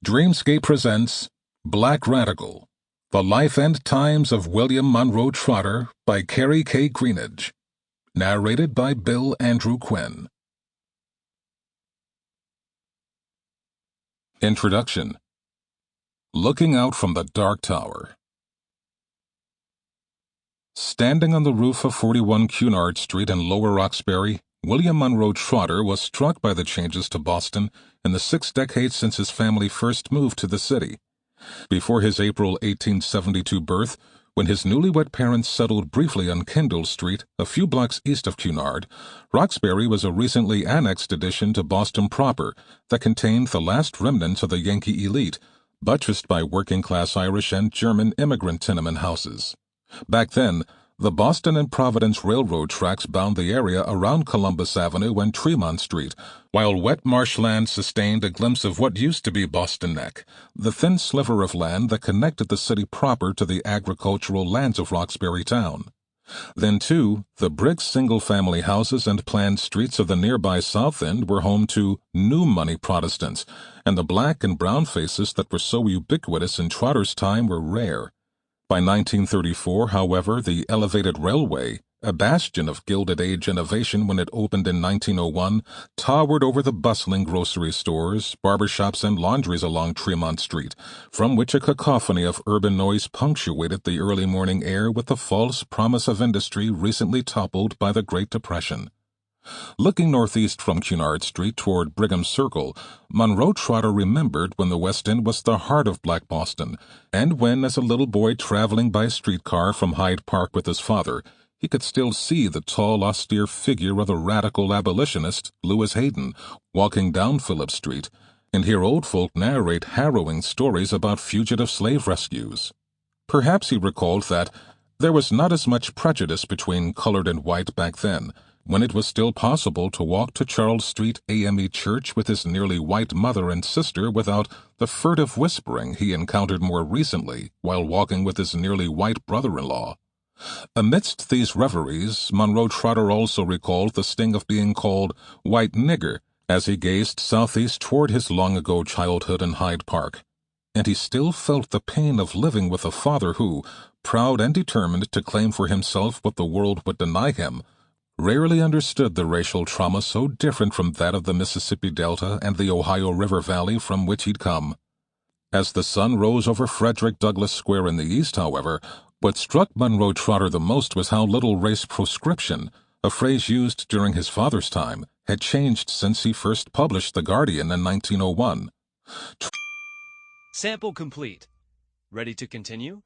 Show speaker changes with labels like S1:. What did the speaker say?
S1: Dreamscape presents Black Radical, The Life and Times of William Monroe Trotter by Kerri K. Greenidge. Narrated by Bill Andrew Quinn. Introduction. Looking out from the dark tower. Standing on the roof of 41 Cunard Street in Lower Roxbury, William Monroe Trotter was struck by the changes to Boston in the 6 decades since his family first moved to the city. Before his April 1872 birth, when his newlywed parents settled briefly on Kendall Street, a few blocks east of Cunard, Roxbury was a recently annexed addition to Boston proper that contained the last remnants of the Yankee elite, buttressed by working-class Irish and German immigrant tenement houses. Back then, the Boston and Providence Railroad tracks bound the area around Columbus Avenue and Tremont Street, while wet marshland sustained a glimpse of what used to be Boston Neck, the thin sliver of land that connected the city proper to the agricultural lands of Roxbury town. Then, too, the brick single-family houses and planned streets of the nearby South End were home to new money Protestants, and the black and brown faces that were so ubiquitous in Trotter's time were rare. By 1934, however, the elevated railway, a bastion of Gilded Age innovation when it opened in 1901, towered over the bustling grocery stores, barbershops, and laundries along Tremont Street, from which a cacophony of urban noise punctuated the early morning air with the false promise of industry recently toppled by the Great Depression. Looking northeast from Cunard Street toward Brigham Circle, Monroe Trotter remembered when the West End was the heart of Black Boston, and when, as a little boy traveling by streetcar from Hyde Park with his father, he could still see the tall, austere figure of the radical abolitionist, Lewis Hayden, walking down Phillip Street, and hear old folk narrate harrowing stories about fugitive slave rescues. Perhaps he recalled that there was not as much prejudice between colored and white back then, when it was still possible to walk to Charles Street AME Church with his nearly white mother and sister without the furtive whispering he encountered more recently while walking with his nearly white brother-in-law. Amidst these reveries, Monroe Trotter also recalled the sting of being called white nigger as he gazed southeast toward his long-ago childhood in Hyde Park. And he still felt the pain of living with a father who, proud and determined to claim for himself what the world would deny him, rarely understood the racial trauma so different from that of the Mississippi Delta and the Ohio River Valley from which he'd come. As the sun rose over Frederick Douglass Square in the east, however, what struck Monroe Trotter the most was how little race proscription, a phrase used during his father's time, had changed since he first published The Guardian in 1901.
S2: Sample complete. Ready to continue?